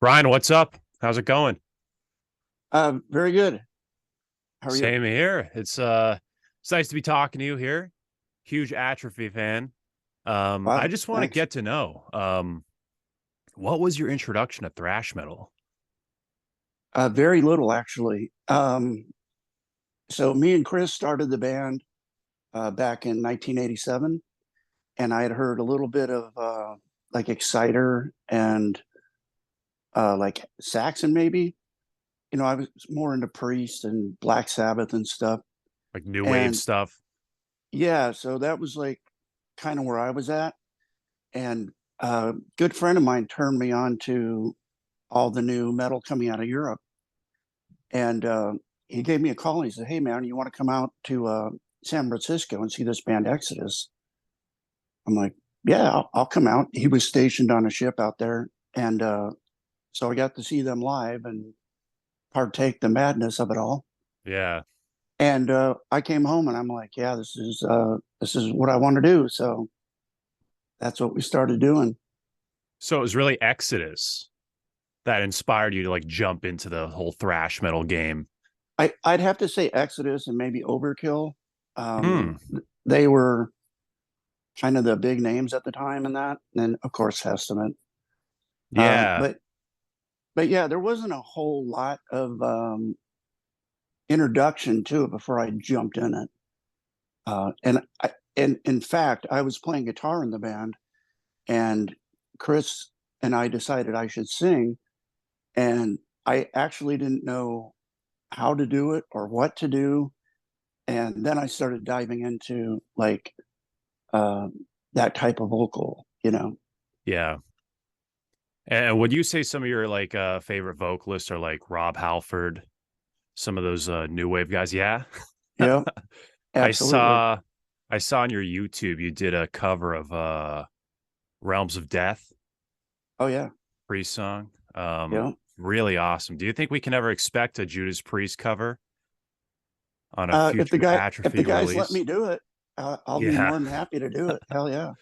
Brian, what's up? How's it going? Very good. How are you? Same here. It's nice to be talking to you here. Huge Atrophy fan. I Wow, just want to thanks. get to know what was your introduction to thrash metal? Very little actually. So me and Chris started the band back in 1987, and I had heard a little bit of like Exciter and like Saxon maybe. I was more into Priest and Black Sabbath and stuff. Like new wave And stuff? yeah, so that was like kind of where I was at. And a good friend of mine turned me on to all the new metal coming out of Europe. And he gave me a call and he said, "Hey, man, you want to come out to San Francisco and see this band Exodus?" I'm like, "Yeah, I'll come out." He was stationed on a ship out there. And so I got to see them live and partake the madness of it all. Yeah. And I came home and I'm like, "Yeah, this is what I want to do." So that's what we started doing. So it was really Exodus that inspired you to like jump into the whole thrash metal game. I'd have to say Exodus and maybe Overkill. Hmm. They were kind of the big names at the time in that, and of course Testament. Um, Yeah. but but yeah, there wasn't a whole lot of introduction to it before I jumped in it. And in fact, I was playing guitar in the band, and Chris and I decided I should sing, and I actually didn't know how to do it or what to do, and then I started diving into like uh, that type of vocal. Yeah. And would you say some of your like favorite vocalists are like Rob Halford, some of those new wave guys? Yeah. Yeah, I absolutely. saw I saw on your YouTube you did a cover of Realms of Death, Oh yeah, Priest song. yeah. Really awesome. Do you think we can ever expect a Judas Priest cover on a If the future guy if the Atrophy guys let release? me do it, I'll be Yeah. more than happy to do it. Hell yeah.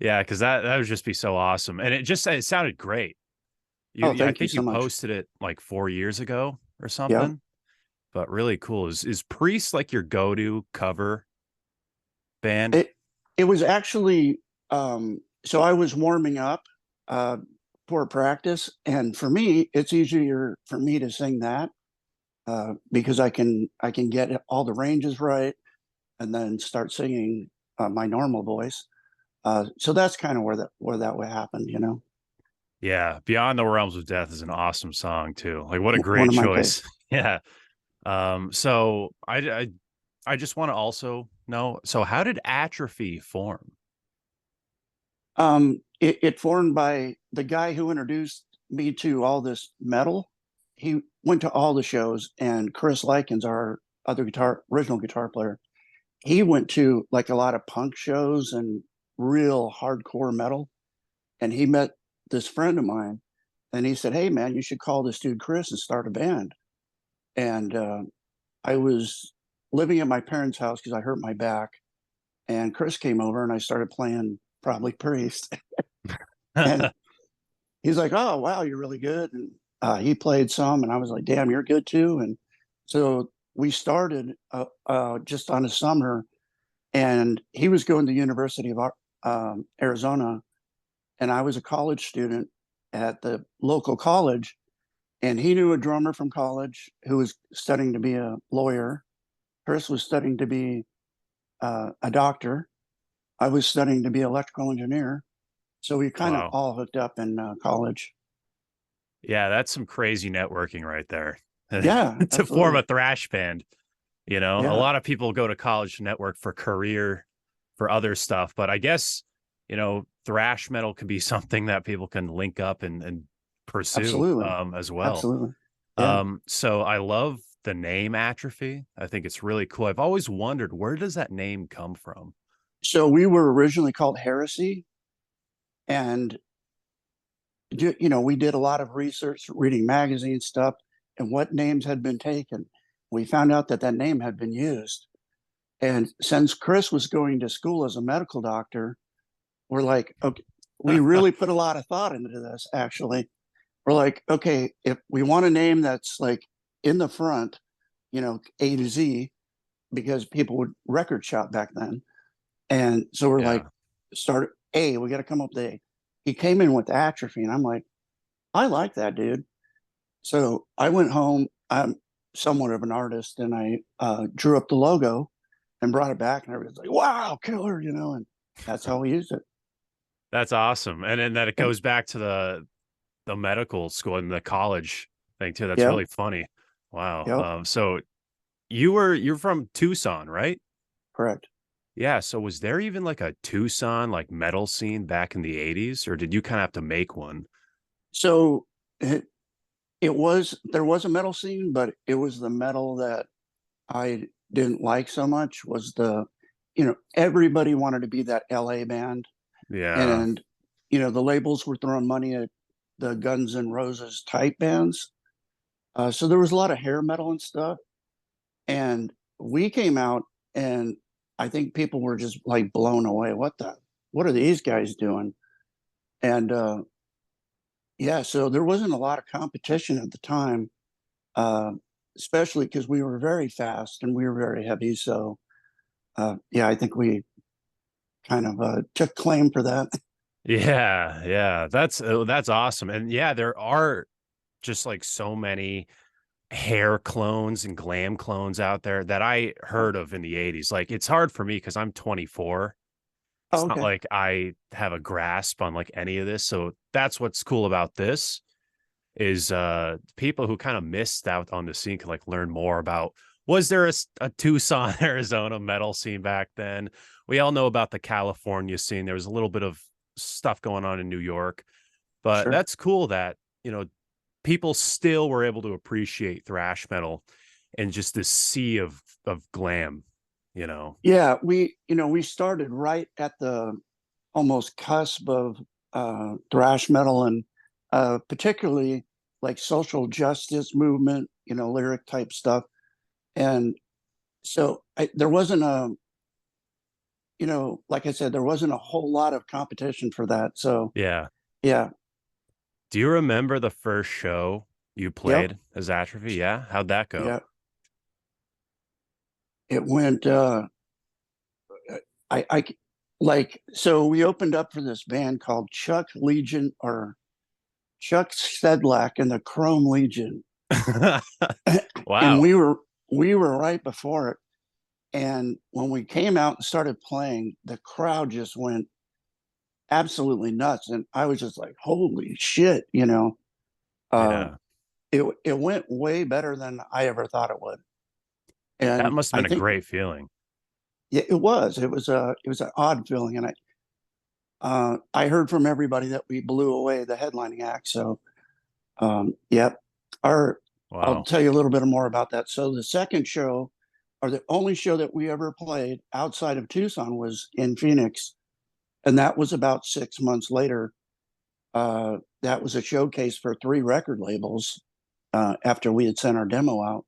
Yeah, because that would just be so awesome. And it sounded great. Oh, I thank you think so you much. posted it like 4 years ago or Yeah. something, but really cool. Is Priest like your go-to cover band? It it was actually so I was warming up uh for practice, and for me it's easier for me to sing that because I can get all the ranges right and then start singing my normal voice. So that's kind of where that would happen. Yeah, Beyond the Realms of Death is an awesome song too. Like what a One great of my choice. favorites. Yeah. So I just want to also know, so how did Atrophy form? It formed by the guy who introduced me to all this metal. He went to all the shows, and Chris Likens, our original guitar player, he went to like a lot of punk shows and real hardcore metal. And he met this friend of mine, and he said, "Hey, man, you should call this dude Chris and start a band." And I was living at my parents' house because I hurt my back, and Chris came over, and I started playing probably Priest. And he's like, "Oh, wow, you're really good." And he played some, and I was like, "Damn, you're good too." And so we started just on a summer, and he was going to the University of Arizona, and I was a college student at the local college, and he knew a drummer from college who was studying to be a lawyer. Chris was studying to be a doctor. I was studying to be an electrical engineer. So we kind of Wow. all hooked up in college. Yeah, that's some crazy networking right there. Yeah, To form a absolutely. thrash band, a Yeah, lot of people go to college to network for career, for other stuff, but I guess, thrash metal can be something that people can link up and pursue absolutely. as well. Absolutely. Yeah. So I love the name Atrophy. I think it's really cool. I've always wondered, where does that name come from? So we were originally called Heresy, and we did a lot of research, reading magazine stuff, and what names had been taken. We found out that that name had been used, and since Chris was going to school as a medical doctor, we're like, okay, we really put a lot of thought into this, actually. we're like, okay, if we want a name that's like in the front, A to Z, because people would record shop back then. And so we're like, Yeah. start A, we got to come up with A. He came in with Atrophy, and I'm like, I like that, dude. So I went home. I'm somewhat of an artist, and I drew up the logo and brought it back, and everybody's like, wow, killer, and that's how we used it. That's awesome. And then that it And goes back to the medical school and the college thing too. That's yeah, really funny. Wow. yep, So you're from Tucson, right? correct. Yeah. So was there even like a Tucson like metal scene back in the 80s, or did you kind of have to make one? So it was there was a metal scene, but it was the metal that I didn't like so much was everybody wanted to be that LA band, Yeah. and the labels were throwing money at the Guns N' Roses type bands. So there was a lot of hair metal and stuff, and we came out, and I think people were just like blown away. What are these guys doing? And yeah, so there wasn't a lot of competition at the time, uh, especially because we were very fast and we were very heavy. So yeah, I think we kind of took claim for that. Yeah. Yeah. That's awesome. And yeah, there are just like so many hair clones and glam clones out there that I heard of in the 80s. Like it's hard for me because I'm 24. Oh, It's not okay, like I have a grasp on like any of this. So that's what's cool about this is people who kind of missed out on the scene can like learn more about was there a Tucson, Arizona metal scene back then? We all know about the California scene. There was a little bit of stuff going on in New York, but sure. that's cool that, people still were able to appreciate thrash metal and just this sea of glam. Yeah, we started right at the almost cusp of thrash metal and particularly like social justice movement, lyric type stuff. And so there wasn't like I said, there wasn't a whole lot of competition for that. So Yeah. yeah, Do you remember the first show you yep, played as Atrophy? Yeah. How'd that go? yeah. It went. I like so we opened up for this band called Chuck Legion or Chuck Sedlak and the Chrome Legion, and Wow. we were right before it. And when we came out and started playing, the crowd just went absolutely nuts, and I was just like, "Holy shit!" Uh, Yeah. it went way better than I ever thought it would, That and must have I been a think great feeling. yeah, it was an odd feeling, and I heard from everybody that we blew away the headlining act. So yep, our I'll Wow. tell you a little bit more about that. So the second show, or the only show that we ever played outside of Tucson, was in Phoenix, and that was about 6 months later. That was a showcase for three record labels after we had sent our demo out,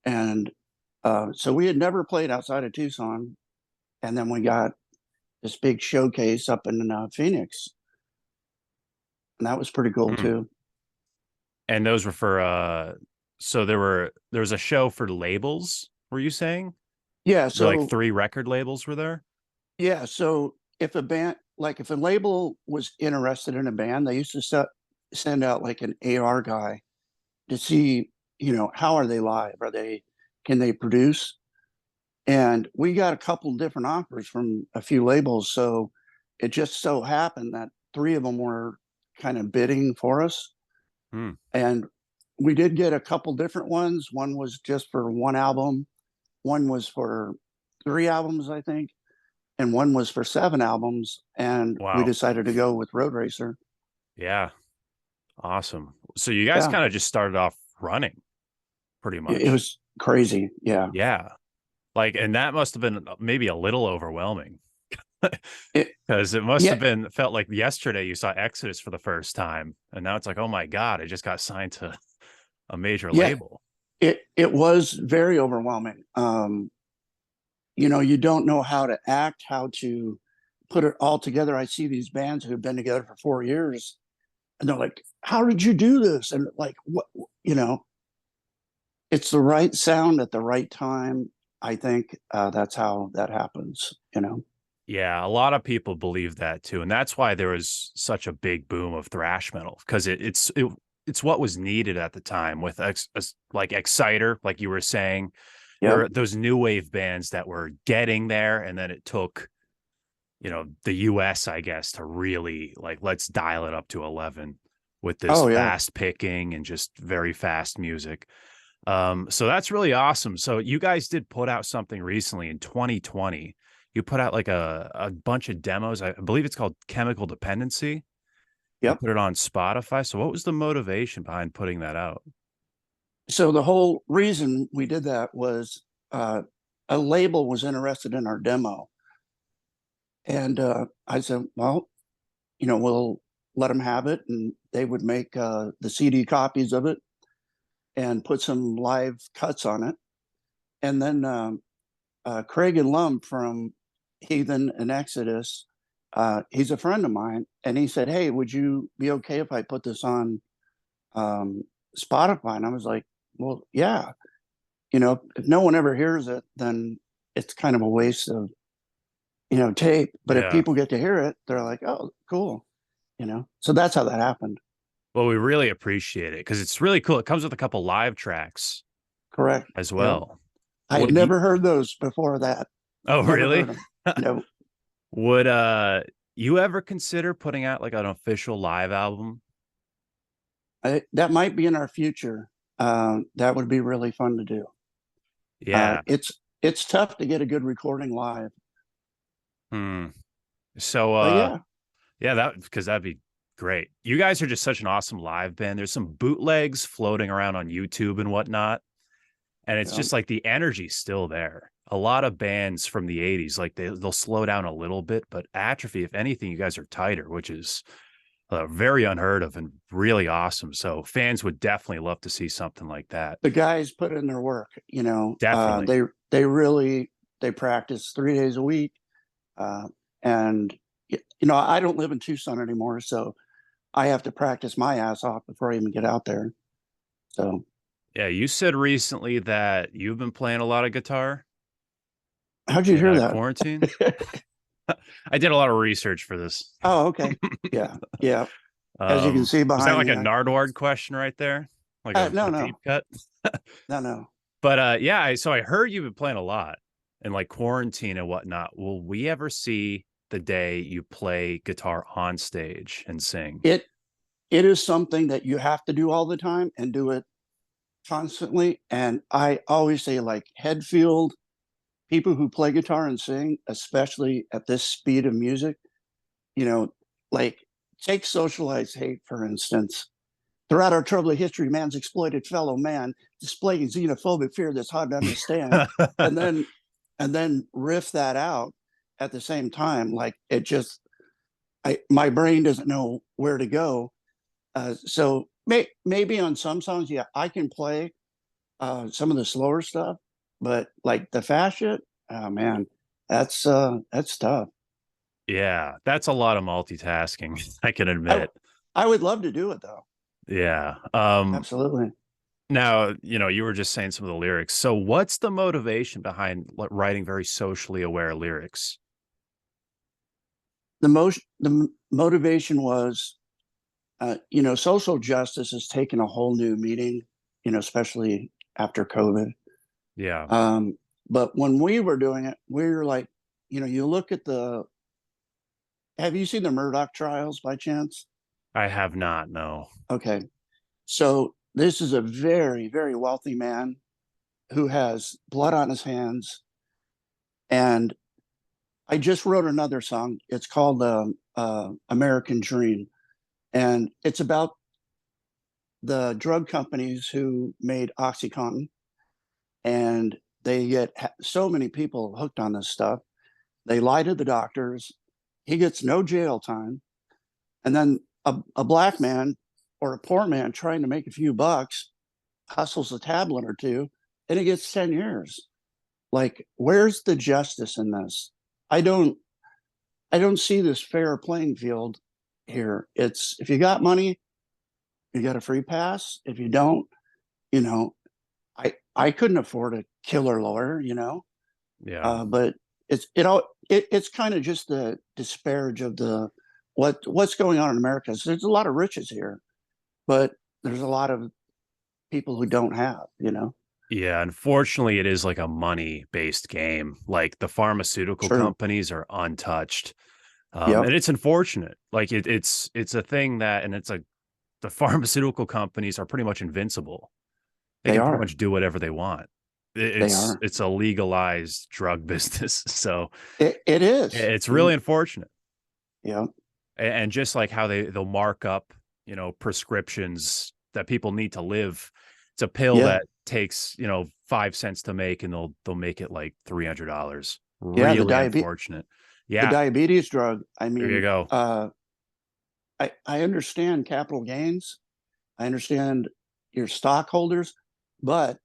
and so we had never played outside of Tucson, and then we got this big showcase up in Phoenix, and that was pretty cool Hmm. too. And those were for so there was a show for labels, were you saying? Yeah, There like so three record labels were there? yeah, so if a label was interested in a band, they used to send out like an AR guy to see, how are they live? Can they produce? And we got a couple different offers from a few labels. So it just so happened that three of them were kind of bidding for us. Hmm. And we did get a couple different ones. One was just for one album, one was for three albums, I think, and one was for seven albums. And we Wow. decided to go with Road Racer. Yeah. Awesome. So you guys Yeah, kind of just started off running pretty it much. was crazy. Yeah. Yeah. Like, and that must have been maybe a little overwhelming It, because it must yeah, have been felt like yesterday you saw Exodus for the first time. And now it's like, oh my God, I just got signed to a major yeah, label. it was very overwhelming. You don't know how to act, how to put it all together. I see these bands who have been together for 4 years, And they're like, how did you do this? And like, what, you know, it's the right sound at the right time. I think that's how that happens, you know? Yeah, a lot of people believe that too, and that's why there was such a big boom of thrash metal because it's what was needed at the time with like Exciter, like you were saying. There Yep. were those new wave bands that were getting there, and then it took, the US, I guess, to really like let's dial it up to 11 with this Oh, yeah. fast picking and just very fast music. So that's really awesome. So you guys did put out something recently in 2020. You put out like a bunch of demos. I believe it's called Chemical Dependency. You Yep. put it on Spotify. So what was the motivation behind putting that out? So the whole reason we did that was uh, a label was interested in our demo. And I said, well, we'll let them have it. And they would make the CD copies of it and put some live cuts on it. And then Craig and Lum from Heathen and Exodus, he's a friend of mine. And he said, hey, would you be okay if I put this on um, Spotify? And I was like, well, yeah. If no one ever hears it, then it's kind of a waste of, tape. But if Yeah. people get to hear it, they're like, oh, cool. So that's how that happened. Well, we really appreciate it because it's really cool. It comes with a couple live tracks Correct. as Yeah. well. I had Would you, never heard those before that. oh, Never really? heard them. No, Would you ever consider putting out like an official live album? that might be in our future. That would be really fun to do. Yeah. It's tough to get a good recording live, Hmm. So but yeah, yeah, that because that'd be great. You guys are just such an awesome live band. There's some bootlegs floating around on YouTube and whatnot. And it's yeah. just like the energy's still there. A lot of bands from the 80s, like they'll slow down a little bit, but Atrophy, if anything, you guys are tighter, which is very unheard of and really awesome. So fans would definitely love to see something like that. The guys put in their work. Definitely. They really they practice 3 days a week, uh, and I don't live in Tucson anymore, so I have to practice my ass off before I even get out there. So Yeah, you said recently that you've been playing a lot of guitar how'd you in hear that? quarantine. I did a lot of research for this. Oh, okay. Yeah, yeah. As you can see Was that behind like me, a Nardward question right there? Like no, a deep no, cut? no. But yeah, so I heard you've been playing a lot in like quarantine and whatnot. Will we ever see the day you play guitar on stage and sing? It it is something that you have to do all the time and do it constantly. And I always say, like, Headfield, people who play guitar and sing, especially at this speed of music, you know, like, take socialized hate, for instance. Throughout our troubling history, man's exploited fellow man, displaying xenophobic fear that's hard to understand. And then riff that out at the same time. Like, it just, my brain doesn't know where to go. So maybe on some songs, yeah, I can play some of the slower stuff, but like the fast shit, oh man, that's tough. Yeah, that's a lot of multitasking, I can I admit. I would love to do it though. Yeah. Absolutely. Now, you were just saying some of the lyrics. So what's the motivation behind writing very socially aware lyrics? The motivation was, social justice has taken a whole new meaning, especially after COVID. Yeah, But when we were doing it, we were like, you look at have you seen the Murdoch trials by chance? I have not, no. Okay. So this is a very, very wealthy man who has blood on his hands. And I just wrote another song. It's called American Dream. And it's about the drug companies who made OxyContin. And they get so many people hooked on this stuff. They lie to the doctors. He gets no jail time. And then a black man or a poor man trying to make a few bucks hustles a tablet or two and he gets 10 years. Like, where's the justice in this? I don't see this fair playing field here. It's, if you got money, you got a free pass. If you don't, you know, I couldn't afford a killer lawyer, Yeah. but it's kind of just the disparage of the what's going on in America. So there's a lot of riches here, but there's a lot of people who don't have. Yeah, unfortunately, it is like a money-based game. Like the pharmaceutical True. companies are untouched. Yep. And it's unfortunate. Like it's a thing that, and it's like the pharmaceutical companies are pretty much invincible. They They can pretty are. much do whatever they want. They It's are. it's a legalized drug business. So It is. it's really unfortunate. Yep. And just like how they'll mark up, prescriptions that people need to live. It's a pill Yeah. that takes, 5 cents to make, and they'll make it like $300. Yeah. Really unfortunate. The Yeah, diabetes drug. I there you mean, go. I understand capital gains. I understand your stockholders, but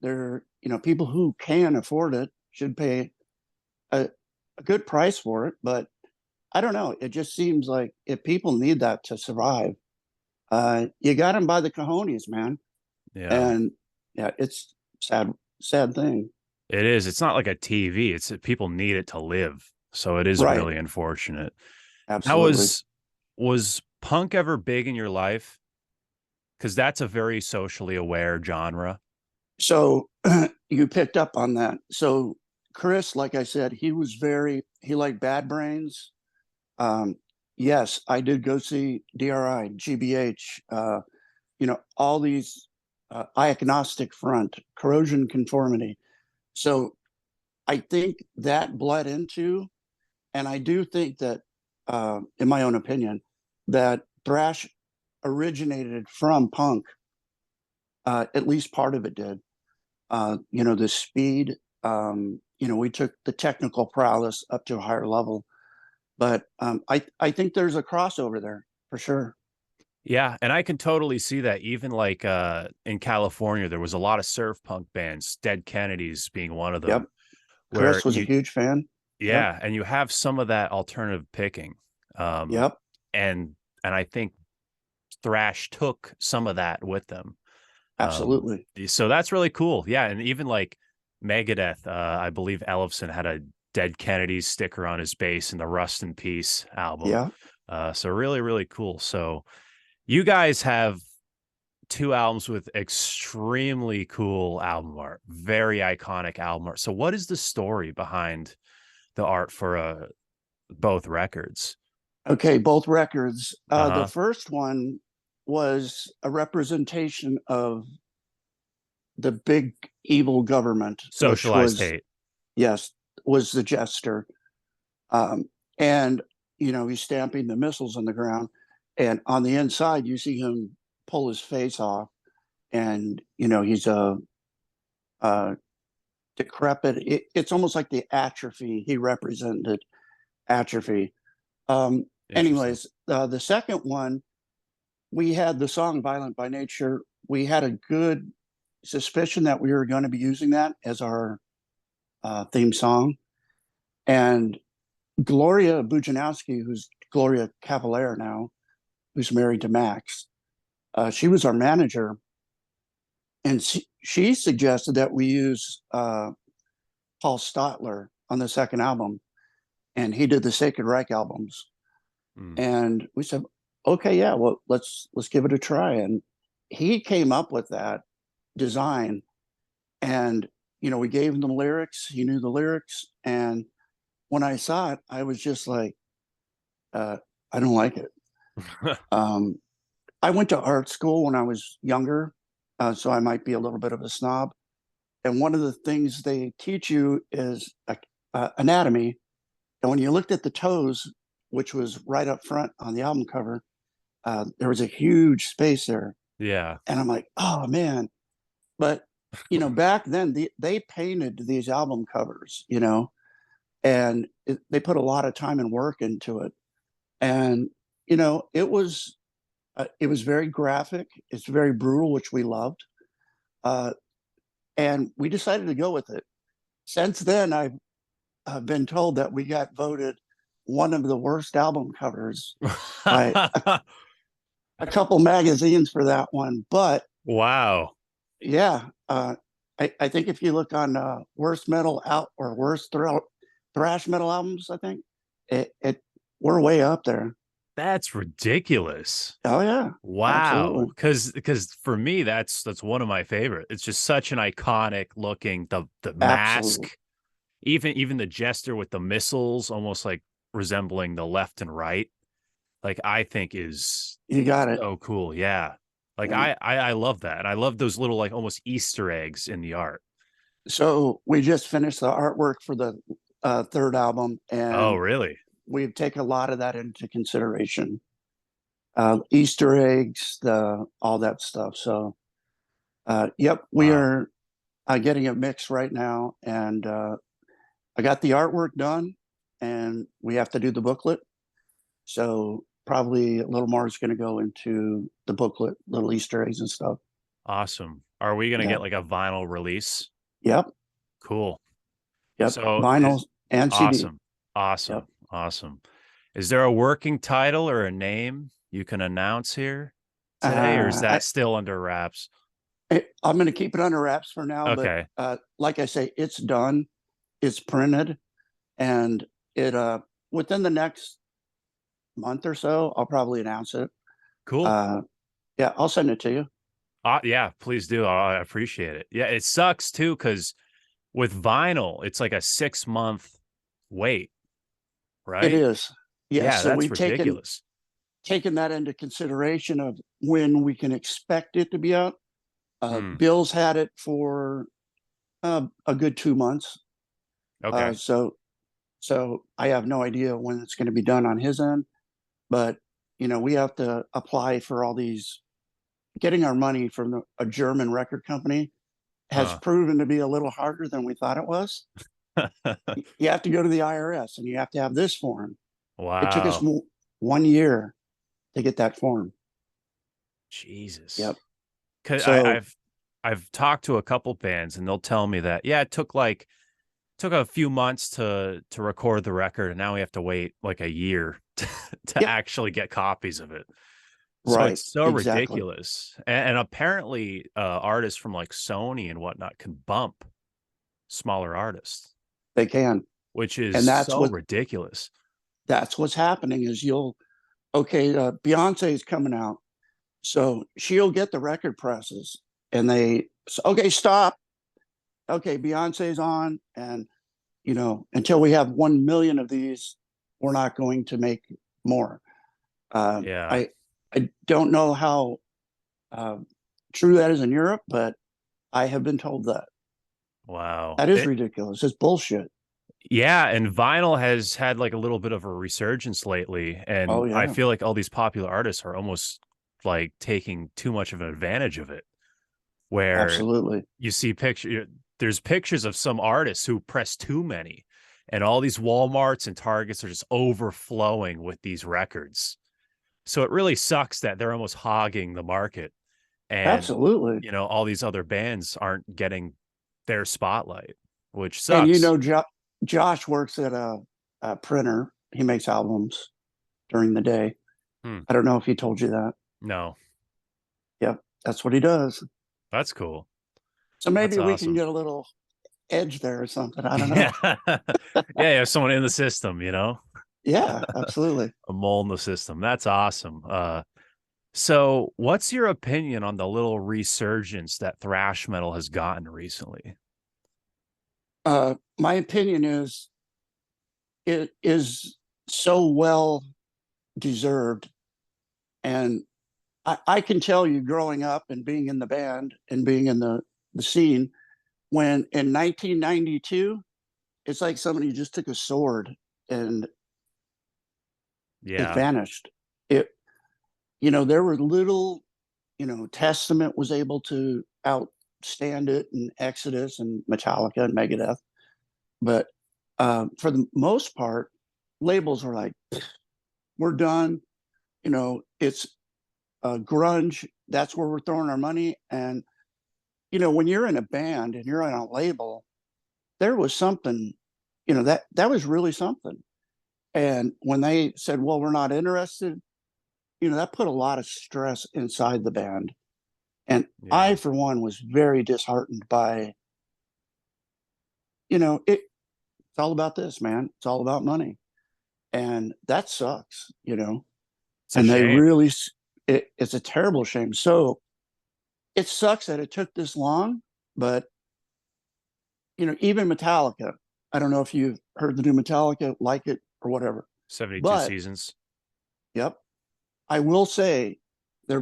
people who can afford it should pay a good price for it. But I don't know. It just seems like if people need that to survive, you got them by the cojones, man. Yeah, And yeah, it's sad thing. it is. It's not like a TV. It's that people need it to live. So it is Right. really unfortunate. Now Absolutely. was punk ever big in your life? Because that's a very socially aware genre. So you picked up on that. So Chris, like I said, he liked Bad Brains. Um, yes, I did go see DRI, GBH, all these Iagnostic Front, Corrosion Conformity. So I think that bled into, and I do think that, in my own opinion, that thrash originated from punk. At least part of it did. The speed. We took the technical prowess up to a higher level, but I think there's a crossover there for sure. Yeah, and I can totally see that. Even like in California, there was a lot of surf punk bands, Dead Kennedys being one of them, Yep. where Chris was a huge fan. Yep. yeah, and you have some of that alternative picking. Um, Yep. and I think Thrash took some of that with them. Absolutely. So that's really cool. Yeah, and even like Megadeth, I believe Ellefson had a Dead Kennedys sticker on his bass in the Rust in Peace album. Yeah. So really, really cool. So you guys have two albums with extremely cool album art, very iconic album art. So what is the story behind the art for both records? Okay. Both records. The Uh-huh. first one was a representation of the big evil government, which Socialized was, hate. yes, was the jester. Um, and, he's stamping the missiles on the ground. And on the inside, you see him pull his face off. And, he's a decrepit. It's almost like the atrophy. He represented atrophy. Um, Interesting. anyways, the second one, we had the song Violent by Nature. We had a good suspicion that we were going to be using that as our theme song. And Gloria Bujanowski, who's Gloria Cavalier now, who's married to Max, she was our manager. And she suggested that we use Paul Stotler on the second album. And he did the Sacred Reich albums. Mm. And we said, okay, yeah, well, let's give it a try. And he came up with that design. And, we gave him the lyrics. He knew the lyrics. And when I saw it, I was just like, uh, I don't like it. Um, I went to art school when I was younger, so I might be a little bit of a snob. And one of the things they teach you is anatomy. And when you looked at the toes, which was right up front on the album cover, there was a huge space there. Yeah. And I'm like, oh man. But, back then they painted these album covers, and they put a lot of time and work into it. And, it was very graphic. It's very brutal, which we loved. Uh, and we decided to go with it. Since then, I've been told that we got voted one of the worst album covers by a couple magazines for that one. But Wow. yeah, I think if you look on worst metal out or thrash metal albums, I think it we're way up there. That's ridiculous. Oh yeah, Wow. absolutely, Because for me, that's one of my favorite. It's just such an iconic looking the absolutely. mask, even the jester with the missiles, almost like resembling the left and right. Like I think is You got it. so cool. Yeah. Like Yeah. I love that. And I love those little like almost Easter eggs in the art. So we just finished the artwork for the third album, Oh, and really? we've taken a lot of that into consideration. Easter eggs, the all that stuff. So, yep, we Wow. are getting a mix right now, and I got the artwork done, and we have to do the booklet. So probably a little more is going to go into the booklet, little Easter eggs and stuff. Awesome. Are we gonna Yeah. get like a vinyl release? Yep. Cool. Yep. So Vinyls and CD. awesome. Yep. Awesome. Awesome. Is there a working title or a name you can announce here today, or is Uh, that still under wraps? I'm going to keep it under wraps for now, but Okay, like I say, it's done. It's printed, and it within the next month or so, I'll probably announce it. cool. Uh, yeah, I'll send it to you. Yeah, please do. I appreciate it. Yeah, it sucks too because with vinyl, it's like a 6 month wait, It right? is. Yes. Yeah, So that's we've ridiculous. taken that into consideration of when we can expect it to be out. Hmm. Bill's had it for a good 2 months. Uh, Okay. so so I have no idea when it's going to be done on his end, but we have to apply for all these. Getting our money from a German record company has Huh. proven to be a little harder than we thought it was. You have to go to the IRS and you have to have this form. It took us Wow. 1 year to get that form. Jesus. Yep. Cause So I've talked to a couple bands and they'll tell me that, yeah, it took a few months to record the record, and now we have to wait like a year to yep, actually get copies of it. So right, it's so exactly. ridiculous. And apparently artists from like Sony and whatnot can bump smaller artists, They can, which is and so ridiculous. that's what's happening is Beyonce is coming out, so she'll get the record presses, and okay, stop. Okay, Beyonce's on, and until we have 1 million of these, we're not going to make more. Uh, Yeah. I don't know how uh, true that is in Europe, but I have been told that. Wow. That is ridiculous. It's bullshit. Yeah, and vinyl has had like a little bit of a resurgence lately, Oh and I yeah, feel like all these popular artists are almost like taking too much of an advantage of it. Where absolutely. you see there's pictures of some artists who press too many, and all these Walmarts and Targets are just overflowing with these records. So it really sucks that they're almost hogging the market, and Absolutely. all these other bands aren't getting their spotlight, which And sucks. Josh works at a printer. He makes albums during the day. Hmm. I don't know if he told you that. No, Yep, that's what he does. that's cool. So That's maybe we can awesome. get a little edge there or something. I don't know. Yeah. Yeah, someone in the system, Yeah, absolutely. a mole in the system. That's awesome. So what's your opinion on the little resurgence that thrash metal has gotten recently? My opinion is it is so well deserved. And I can tell you growing up and being in the band and being in the scene, when in 1992, it's like somebody just took a sword and it Yeah. vanished. There were little, Testament was able to outstand it and Exodus and Metallica and Megadeth. But for the most part, labels were like, we're done. It's grunge. That's where we're throwing our money. And when you're in a band and you're on a label, there was something, that was really something. And when they said, "Well, we're not interested," that put a lot of stress inside the band. And I, Yeah. for one, was very disheartened by, it's all about this, man. It's all about money. And that sucks, It's a and they shame. really, it's a terrible shame. So it sucks that it took this long, but, even Metallica, I don't know if you've heard the new Metallica, like it or whatever, 72 but seasons. yep, I will say they're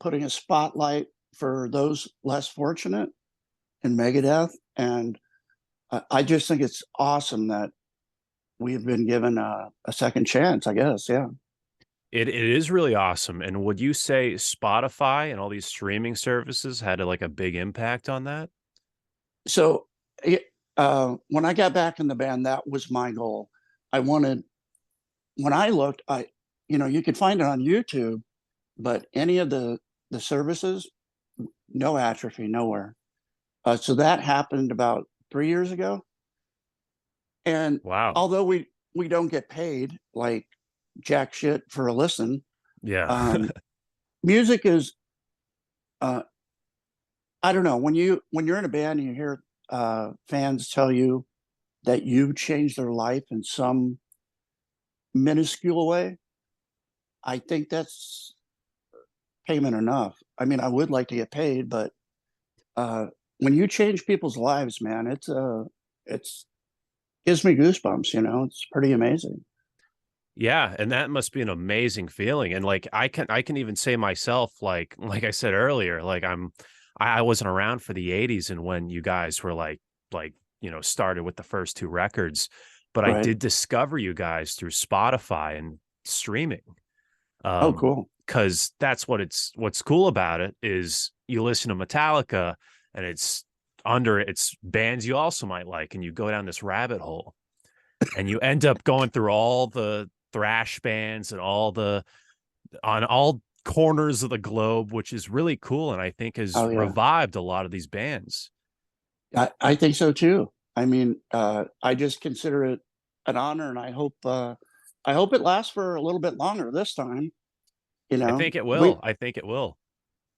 putting a spotlight for those less fortunate in Megadeth. And I just think it's awesome that we've been given a second chance, I guess. Yeah. It is really awesome. And would you say Spotify and all these streaming services had like a big impact on that? So when I got back in the band, that was my goal. I wanted, when I looked, you could find it on YouTube, but any of the services, no Atrophy, nowhere. So that happened about 3 years ago. And Wow. although we don't get paid like jack shit for a listen, Yeah. um, music is, uh, I don't know, when you're in a band and you hear fans tell you that you've changed their life in some minuscule way, I think that's payment enough. I mean, I would like to get paid, but uh, when you change people's lives, man, it's gives me goosebumps. It's pretty amazing. Yeah, and that must be an amazing feeling. And like I can even say myself, like I said earlier, like I wasn't around for the 80s and when you guys were started with the first two records, but I Right? did discover you guys through Spotify and streaming. Oh, Um, cool. because that's what's cool about it is you listen to Metallica and it's bands you also might like, and you go down this rabbit hole and you end up going through all the thrash bands and on all corners of the globe, which is really cool and I think has Oh yeah, revived a lot of these bands. I think so too. I mean, I just consider it an honor, and I hope it lasts for a little bit longer this time. You I know, think it we will. I think it will.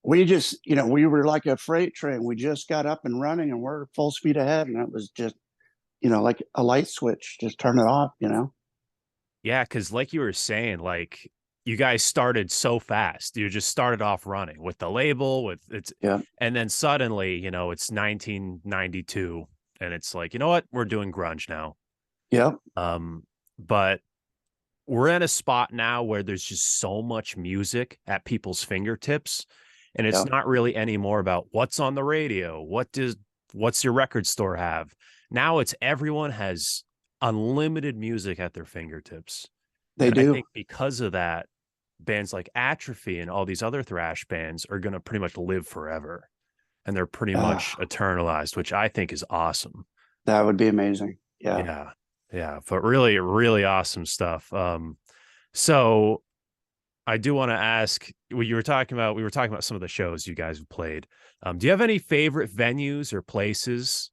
we just, we were like a freight train. We just got up and running, and we're full speed ahead, and it was just, like a light switch, just turn it off. Yeah, because like you were saying, like you guys started so fast. You just started off running with the label, Yeah, and then suddenly, it's 1992, and it's like, you know what, we're doing grunge now. yeah, But we're in a spot now where there's just so much music at people's fingertips, and it's yeah. not really anymore about what's on the radio, what's your record store have. Now it's everyone has unlimited music at their fingertips. They And I do. think because of that, bands like Atrophy and all these other thrash bands are going to pretty much live forever. And they're pretty much Ah, eternalized, which I think is awesome. that would be amazing. Yeah. Yeah. Yeah. But really, really awesome stuff. So I do want to ask what we were talking about some of the shows you guys have played. Do you have any favorite venues or places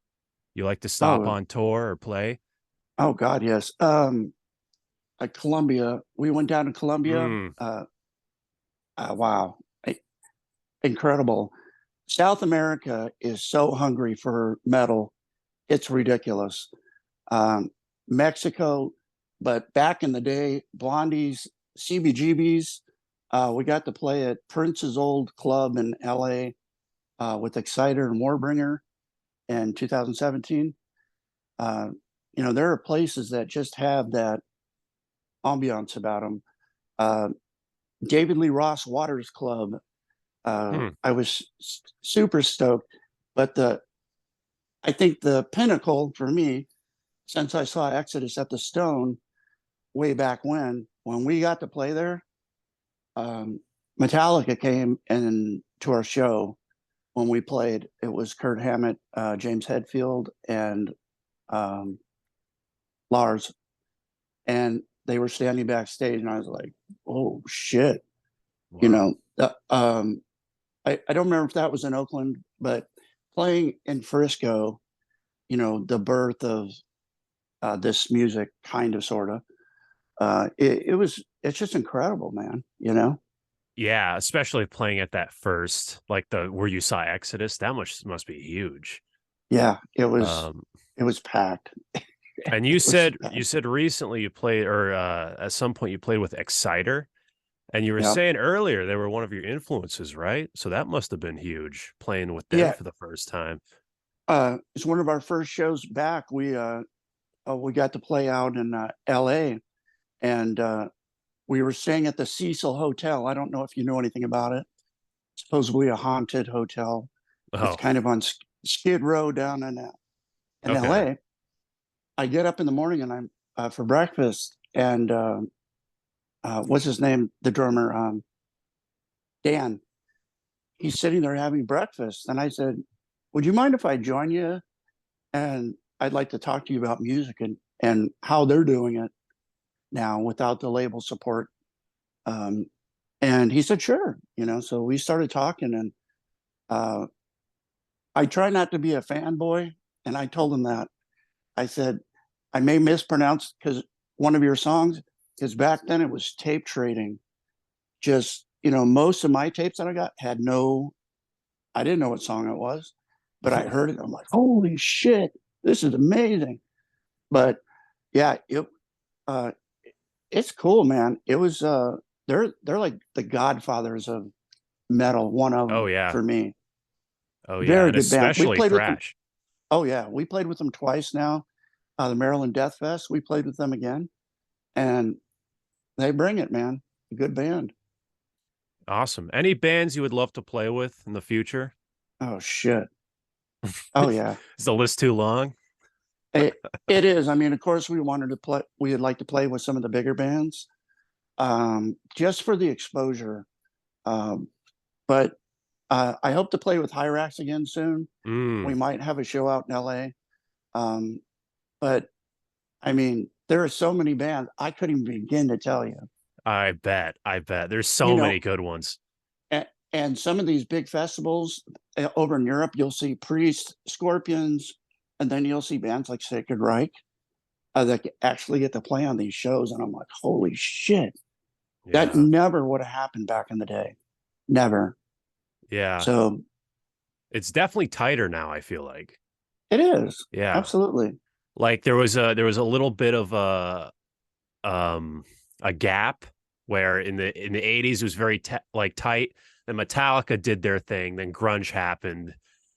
you like to stop Oh, on tour or play? oh God, yes. At Columbia, we went down to Columbia. Mm, Wow, incredible. South America is so hungry for metal. It's ridiculous. Um, Mexico, but back in the day, Blondie's, CBGB's, we got to play at Prince's old club in LA with Exciter and Warbringer in 2017. Uh, there are places that just have that ambiance about them. Uh, David Lee Ross Waters Club. hmm. I was super stoked, but I think the pinnacle for me, since I saw Exodus at the Stone way back when we got to play there, Metallica came and to our show when we played. It was Kurt Hammett, James Hetfield, and um, Lars, and they were standing backstage, and I was like, "Oh shit!" You Wow. know, I don't remember if that was in Oakland, but playing in Frisco, the birth of this music, kind of, sort of, it's just incredible, man. Yeah, especially playing at that first, like the where you saw Exodus, that must be huge. Yeah, Um, it was packed. and It was you packed. said recently you played, or at some point you played with Exciter, and you were Yeah. saying earlier they were one of your influences, right? So that must have been huge playing with them Yeah. for the first time. It's one of our first shows back. We got to play out in LA, and we were staying at the Cecil Hotel. I don't know if you know anything about it. Supposedly a haunted hotel. It's Oh, kind of on Skid Row down in okay. LA. I get up in the morning and I'm for breakfast, and what's his name? The drummer, Dan. He's sitting there having breakfast, and I said, "Would you mind if I join you? And I'd like to talk to you about music and how they're doing it now without the label support." Um, and he said, "Sure." So we started talking, and uh, I try not to be a fanboy, and I told him that. I said, "I may mispronounce because one of your songs, because back then it was tape trading. Just, most of my tapes that I got had no, I didn't know what song it was, but I heard it. I'm like, holy shit, this is amazing." But yeah, uh, it's cool, man. It was, they're like the godfathers of metal, one of Oh them yeah. for me. Oh yeah, Very and good band. We especially played with them. Thrash. Oh yeah, we played with them twice now. The Maryland Death Fest, we played with them again, and they bring it, man. A good band. Awesome. Any bands you would love to play with in the future? Oh shit. Oh yeah. Is the list too long? It is. I mean, of course, we wanted to play. We would like to play with some of the bigger bands, just for the exposure. Um, but I hope to play with Hyrax again soon. We Mm, might have a show out in LA. Um, but I mean, there are so many bands I couldn't even begin to tell you. I bet. I bet. There's You so know, many good ones. and some of these big festivals over in Europe, you'll see Priest, Scorpions, and then you'll see bands like Sacred Reich that actually get to play on these shows. And I'm like, holy shit, that Yeah. never would have happened back in the day. Never. Yeah. So It's definitely tighter now, I feel like. it is. Yeah. Absolutely. Like there was a little bit of a gap where in the 80s it was very like tight. Then Metallica did their thing, then grunge happened,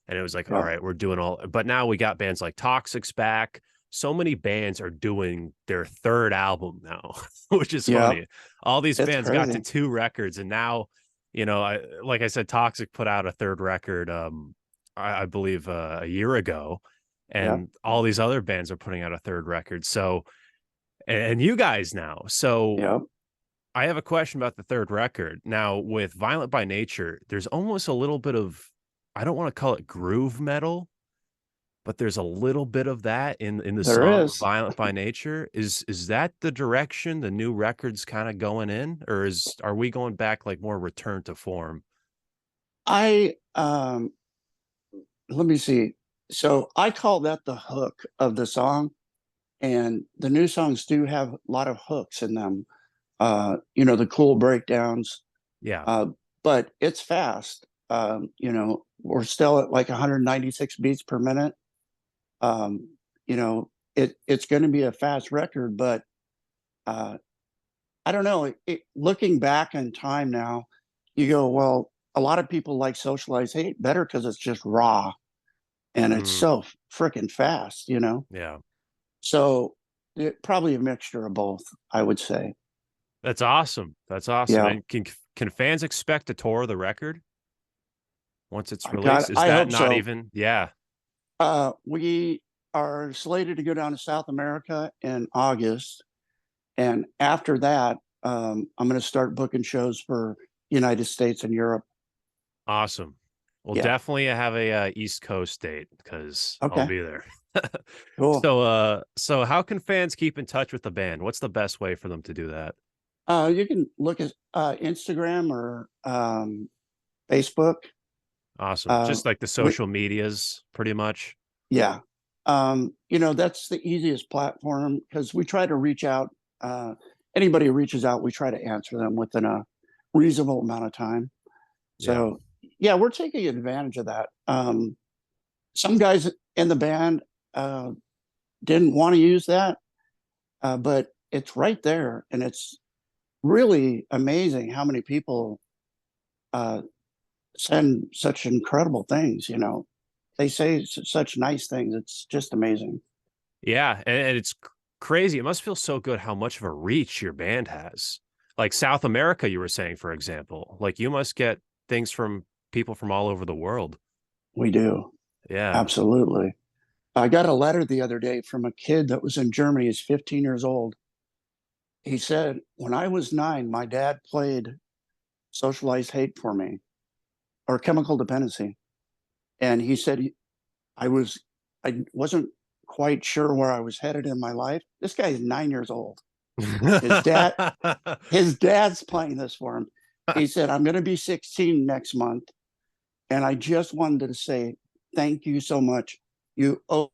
and it was like, all Yeah. right, we're doing all. But now we got bands like Toxic's back. So many bands are doing their third album now, which is Yeah. funny. All these It's bands got to crazy. 2 records, and now, like I said, Toxic put out a third record, I believe a year ago, Yeah. and all these other bands are putting out a third record. So, and you guys now. So Yeah. I have a question about the third record. Now, with Violent by Nature, there's almost a little bit of, I don't want to call it groove metal, but there's a little bit of that in the There song is. Violent by Nature. Is that the direction the new record's kind of going in, or are we going back like more return to form? I Let me see. So I call that the hook of the song. And the new songs do have a lot of hooks in them. The cool breakdowns. Yeah. Uh, but it's fast. We're still at like 196 beats per minute. Um, it's going to be a fast record, but uh, I don't know. Looking back in time now, you go, well, a lot of people like Socialize Hate better because it's just raw and it's Mm, so freaking fast. yeah. So probably a mixture of both, I would say. That's awesome. That's awesome. Yeah, And can fans expect to tour the record once it's I got. released? Is I that hope not so. even? Yeah. We are slated to go down to South America in August, and after that, I'm going to start booking shows for United States and Europe. Awesome. Well, Yeah. definitely have a East Coast date because I'll Okay. be there. Cool. So how can fans keep in touch with the band? What's the best way for them to do that? You can look at Instagram or Facebook. Awesome. Uh, Just like the we, social medias, pretty much. yeah. That's the easiest platform because we try to reach out. Anybody who reaches out, we try to answer them reasonable amount of time. Yeah. So yeah, we're taking advantage of that. Some guys in the band didn't want to use that, but it's right there, and it's really amazing how many people uh, send such incredible things. You know, they say such nice things. It's just amazing. Yeah, and it's crazy. It must feel so good how much of a reach your band has. Like South America, you were saying, for example, like you must get things from people from all over the world. We do. Yeah. Absolutely. I got a letter the other day from a kid that was in Germany. He's 15 years old. He said, when I was 9, my dad played Socialized Hate for me, or Chemical Dependency. And he said, I was, I wasn't quite sure where I was headed in my life. This guy is 9 years old. His dad, his dad's playing this for him. He said, I'm going to be 16 next month. And I just wanted to say, thank you so much. You owe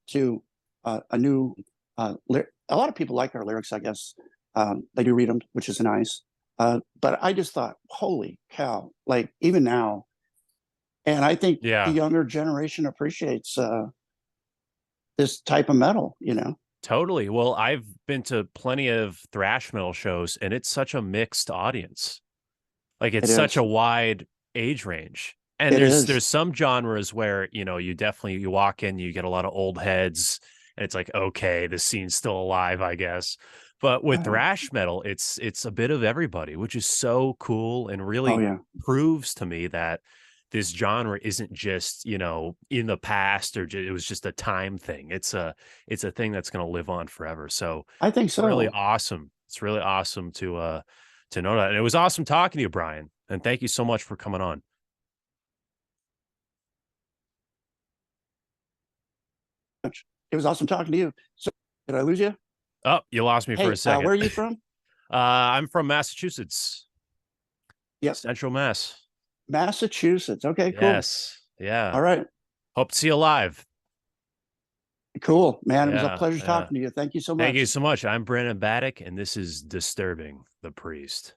to a new, a lot of people like our lyrics, I guess. They do read them, which is nice. But I just thought, holy cow, like even now. And I think the Yeah, younger generation appreciates this type of metal, you know? totally. Well, I've been to plenty of thrash metal shows, and it's such a mixed audience. Like it's It such is. a wide age range. And It there's is. some genres where, you know, you walk in, you get a lot of old heads, and it's like, okay, the scene's still alive, I guess. But with Uh, thrash metal, it's a bit of everybody, which is so cool and oh, really yeah. proves to me that this genre isn't just, you know, in the past or it was just a time thing. It's a thing that's going to live on forever. So I think it's really so. awesome. It's really awesome to know that. And it was awesome talking to you, Brian. And thank you so much for coming on. It was awesome talking to you. So, did I lose you? Oh, you lost me for a Hey, second. where are you from? I'm from Massachusetts, Yep. Central Mass. Massachusetts. Okay, cool. Yes. Yeah. All right. Hope to see you live. Cool, man. It was a Yeah. pleasure Yeah. talking to you. Thank you so Thank you much. so much. I'm Brandon Baddock, and this is Disturbing the Priest.